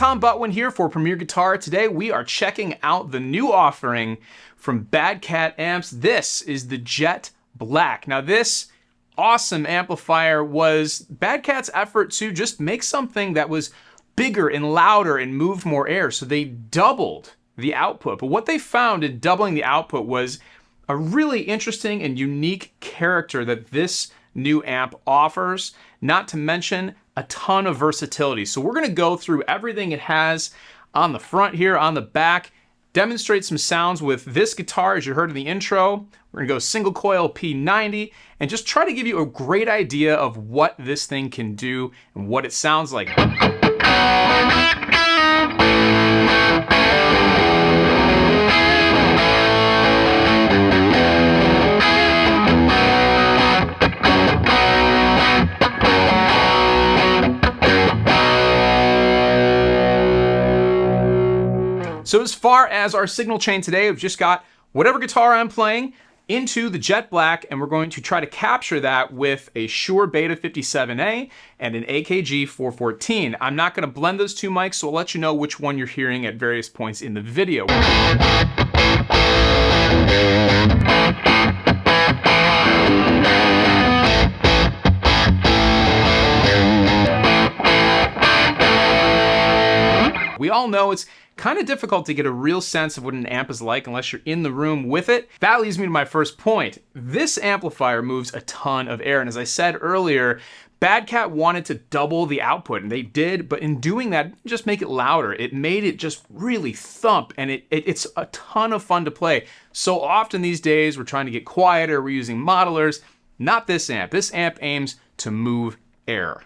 Tom Butwin here for Premier Guitar. Today we are checking out the new offering from Bad Cat Amps. This is the Jet Black. Now this awesome amplifier was Bad Cat's effort to just make something that was bigger and louder and moved more air. So they doubled the output. But what they found in doubling the output was a really interesting and unique character that this new amp offers, not to mention a ton of versatility. So we're gonna go through everything it has on the front here, on the back, demonstrate some sounds with this guitar as you heard in the intro. We're gonna go single coil P90 and just try to give you a great idea of what this thing can do and what it sounds like. So as far as our signal chain today, we've just got whatever guitar I'm playing into the Jet Black, and we're going to try to capture that with a Shure Beta 57A and an AKG 414. I'm not going to blend those two mics, so I'll let you know which one you're hearing at various points in the video. We all know it's kind of difficult to get a real sense of what an amp is like unless you're in the room with it. That leads me to my first point. This amplifier moves a ton of air, and as I said earlier, Bad Cat wanted to double the output, and they did, but in doing that, just make it louder. It made it just really thump, and it's a ton of fun to play. So often these days, we're trying to get quieter, we're using modelers. Not this amp. This amp aims to move air.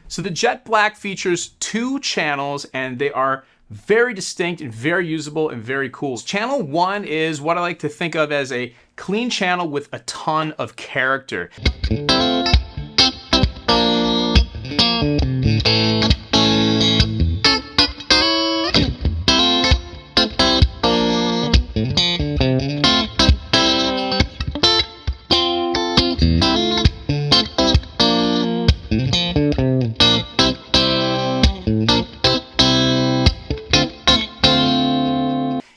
So the Jet Black features 2 channels, and they are very distinct and very usable and very cool. Channel 1 is what I like to think of as a clean channel with a ton of character.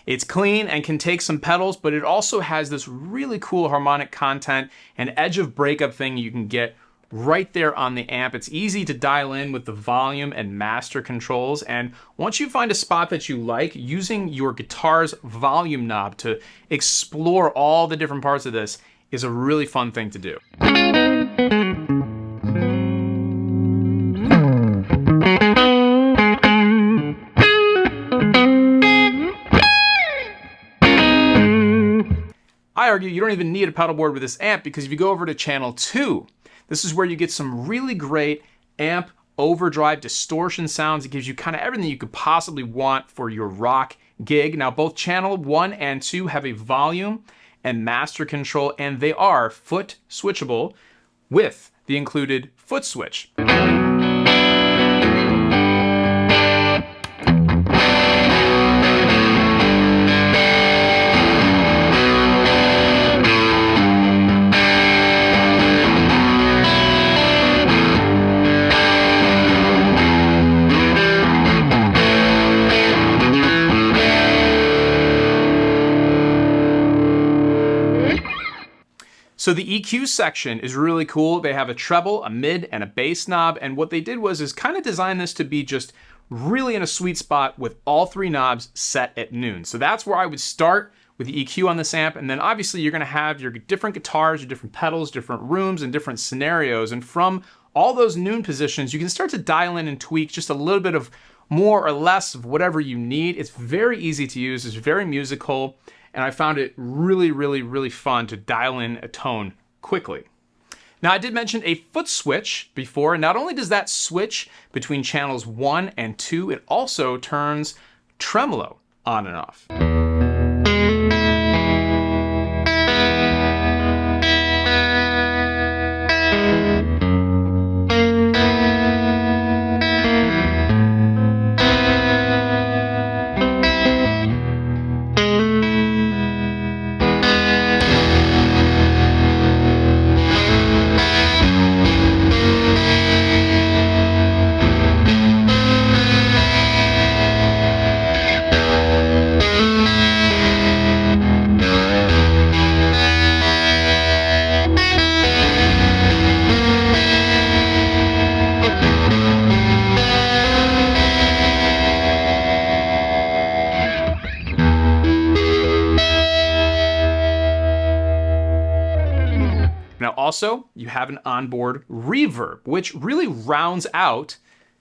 It's clean and can take some pedals, but it also has this really cool harmonic content and edge of breakup thing you can get right there on the amp. It's easy to dial in with the volume and master controls, and once you find a spot that you like, using your guitar's volume knob to explore all the different parts of this is a really fun thing to do. I argue you don't even need a pedal board with this amp, because if you go over to channel 2, this is where you get some really great amp overdrive distortion sounds. It gives you kind of everything you could possibly want for your rock gig. Now both channel 1 and 2 have a volume and master control, and they are foot switchable with the included foot switch. So the EQ section is really cool. They have a treble, a mid, and a bass knob, and what they did was kind of design this to be just really in a sweet spot with all 3 knobs set at noon. So that's where I would start with the EQ on this amp, and then obviously you're gonna have your different guitars, your different pedals, different rooms, and different scenarios, and from all those noon positions, you can start to dial in and tweak just a little bit of more or less of whatever you need. It's very easy to use, it's very musical, and I found it really, really, really fun to dial in a tone quickly. Now, I did mention a foot switch before, and not only does that switch between channels 1 and 2, it also turns tremolo on and off. Also, you have an onboard reverb, which really rounds out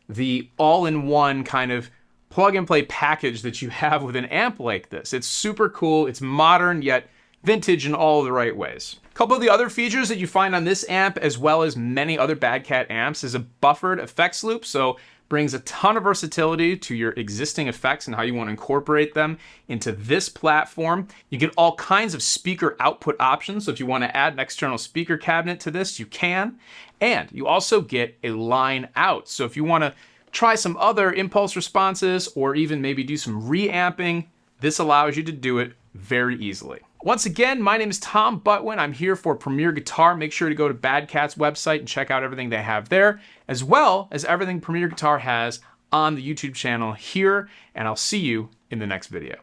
the all-in-one kind of plug-and-play package that you have with an amp like this. It's super cool, it's modern, yet vintage in all the right ways. A couple of the other features that you find on this amp, as well as many other Bad Cat amps, is a buffered effects loop, so brings a ton of versatility to your existing effects and how you want to incorporate them into this platform. You get all kinds of speaker output options, so if you want to add an external speaker cabinet to this, you can. And you also get a line out, so if you want to try some other impulse responses or even maybe do some reamping, this allows you to do it very easily. Once again, my name is Tom Butwin. I'm here for Premier Guitar. Make sure to go to Bad Cat's website and check out everything they have there, as well as everything Premier Guitar has on the YouTube channel here, and I'll see you in the next video.